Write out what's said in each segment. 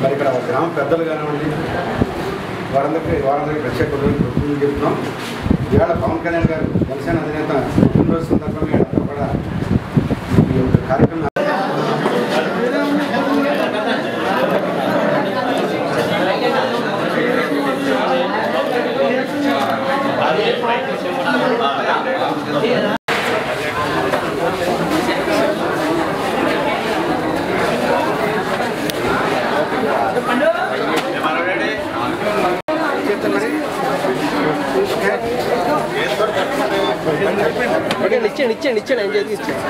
మరి ఇక్కడ గ్రామ పెద్దలు కానివ్వండి వారందరికీ ప్రత్యేక కృతజ్ఞతలు చెప్తున్నాం. ఇవాళ పవన్ కళ్యాణ్ గారు జనసేన అధినేత పుట్టినరోజు సందర్భంగా అంతా కూడా ఈ యొక్క కార్యక్రమం ఇచ్చాను ఏం చేసి ఇచ్చాను.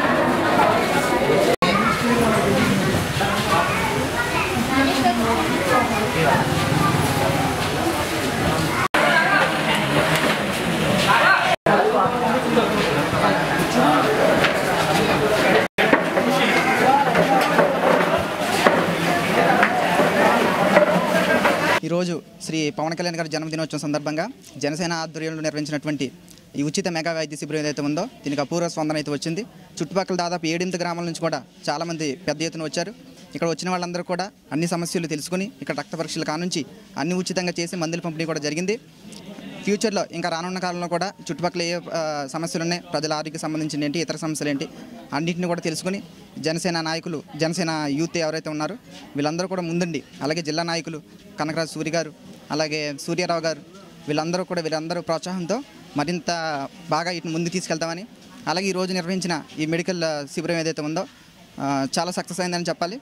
ఈరోజు శ్రీ పవన్ కళ్యాణ్ గారి జన్మదినోత్సవం సందర్భంగా జనసేన ఆధ్వర్యంలో నిర్వహించినటువంటి ఈ ఉచిత మెగా వైద్య శిబిరం ఏదైతే ఉందో దీనికి అపూర్వ స్పందన అయితే వచ్చింది. చుట్టుపక్కల దాదాపు 7 గ్రామాల నుంచి కూడా చాలామంది పెద్ద ఎత్తున వచ్చారు. ఇక్కడ వచ్చిన వాళ్ళందరూ కూడా అన్ని సమస్యలు తెలుసుకుని ఇక్కడ రక్త పరీక్షలు కానుంచి అన్ని ఉచితంగా చేసి మందుల పంపిణీ కూడా జరిగింది. ఫ్యూచర్లో ఇంకా రానున్న కాలంలో కూడా చుట్టుపక్కల ఏ సమస్యలు ఉన్నాయి, ప్రజల ఆరోగ్యకి సంబంధించిన ఏంటి, ఇతర సమస్యలు ఏంటి అన్నింటిని కూడా తెలుసుకుని జనసేన నాయకులు, జనసేన యూత్ ఎవరైతే ఉన్నారో వీళ్ళందరూ కూడా ముందండి. అలాగే జిల్లా నాయకులు కనకరాజు సూరి గారు, అలాగే సూర్యారావు గారు వీళ్ళందరూ ప్రోత్సాహంతో మరింత బాగా వీటిని ముందుకు తీసుకెళ్తామని, అలాగే ఈరోజు నిర్వహించిన ఈ మెడికల్ శిబిరం ఏదైతే ఉందో చాలా సక్సెస్ అయిందని చెప్పాలి.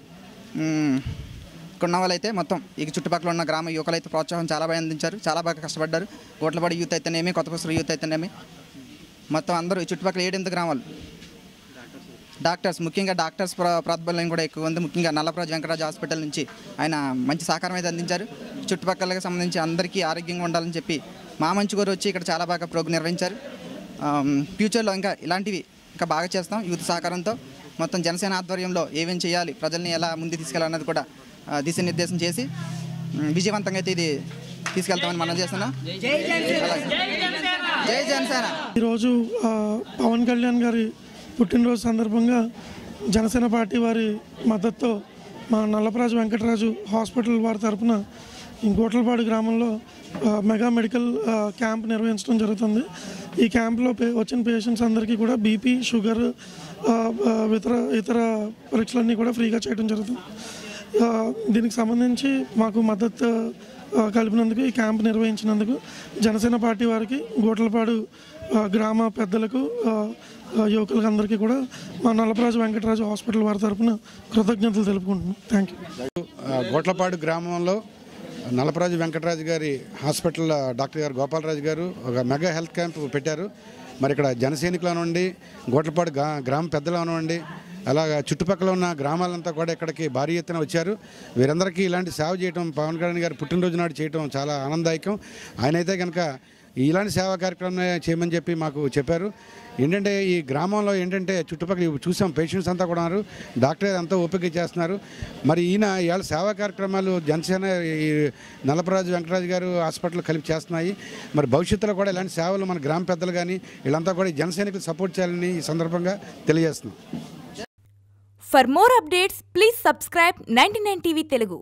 ఉన్న వాళ్ళైతే మొత్తం ఈ చుట్టుపక్కల ఉన్న గ్రామ యువకులైతే ప్రోత్సాహం చాలా బాగా అందించారు, చాలా బాగా కష్టపడ్డారు. గోట్లపాడు యూత్ అయితేనేమి, కొత్తపూసల యూత్ అయితేనేమి మొత్తం అందరూ ఈ చుట్టుపక్కల 7 గ్రామాలు డాక్టర్స్, ముఖ్యంగా డాక్టర్స్ ప్రాతిబల్యం కూడా ఎక్కువ ఉంది. ముఖ్యంగా నల్లప్రాజు వెంకటరాజు హాస్పిటల్ నుంచి ఆయన మంచి సహకారం అయితే అందించారు. చుట్టుపక్కలకి సంబంధించి అందరికీ ఆరోగ్యంగా ఉండాలని చెప్పి మా మంచి కోరు వచ్చి ఇక్కడ చాలా బాగా ప్రోగ్రాం నిర్వహించారు. ఫ్యూచర్లో ఇంకా ఇలాంటివి ఇంకా బాగా చేస్తాం. యూత్ సహకారంతో మొత్తం జనసేన ఆధ్వర్యంలో ఏమేమి చేయాలి, ప్రజల్ని ఎలా ముందు తీసుకెళ్ళాలన్నది కూడా దిశానిర్దేశం చేసి విజయవంతంగా అయితే ఇది తీసుకెళ్తామని మనం చేస్తున్నాం. జై జనసేన. ఈరోజు పవన్ కళ్యాణ్ గారి పుట్టినరోజు సందర్భంగా జనసేన పార్టీ వారి మద్దతుతో మా నల్లప్రాజు వెంకటరాజు హాస్పిటల్ వారి తరఫున గోట్లపాడు గ్రామంలో మెగా మెడికల్ క్యాంప్ నిర్వహించడం జరుగుతుంది. ఈ క్యాంప్లో వచ్చిన పేషెంట్స్ అందరికీ కూడా బీపీ, షుగర్, ఇతర పరీక్షలన్నీ కూడా ఫ్రీగా చేయడం జరుగుతుంది. దీనికి సంబంధించి మాకు మద్దతు కలిపినందుకు, ఈ క్యాంప్ నిర్వహించినందుకు జనసేన పార్టీ వారికి, గోట్లపాడు గ్రామ పెద్దలకు, యువకులకు అందరికీ కూడా మా నల్లప్రాజు వెంకటరాజు హాస్పిటల్ వారి తరఫున కృతజ్ఞతలు తెలుపుకుంటున్నాం. Thank you. గోట్లపాడు గ్రామంలో నల్లప్రాజు వెంకటరాజు గారి హాస్పిటల్ డాక్టర్ గారు గోపాలరాజు గారు ఒక మెగా హెల్త్ క్యాంప్ పెట్టారు. మరి ఇక్కడ జనసైనికులు అనివ్వండి, గోట్లపాడు గ్రామ పెద్దలు అనివ్వండి, అలాగా చుట్టుపక్కల ఉన్న గ్రామాలంతా కూడా ఇక్కడికి భారీ ఎత్తున వచ్చారు. వీరందరికీ ఇలాంటి సేవ చేయడం, పవన్ కళ్యాణ్ గారు పుట్టినరోజు నాడు చేయడం చాలా ఆనందదాయకం. ఆయన అయితే కనుక ఇలాంటి సేవా కార్యక్రమం చేయమని చెప్పి మాకు చెప్పారు. ఏంటంటే ఈ గ్రామంలో ఏంటంటే చుట్టుపక్కల చూసాం, పేషెంట్స్ అంతా కూడా ఉన్నారు, డాక్టర్ అంతా ఓపిక చేస్తున్నారు. మరి ఇవాళ సేవా కార్యక్రమాలు జనసేన ఈ నల్లప్రాజు వెంకటరాజు గారు హాస్పిటల్ కలిపి చేస్తున్నాయి. మరి భవిష్యత్తులో కూడా ఇలాంటి సేవలు మన గ్రామ పెద్దలు కానీ వీళ్ళంతా కూడా జనసేనకు సపోర్ట్ చేయాలని ఈ సందర్భంగా తెలియజేస్తున్నాం. For more updates, please subscribe 99 TV Telugu.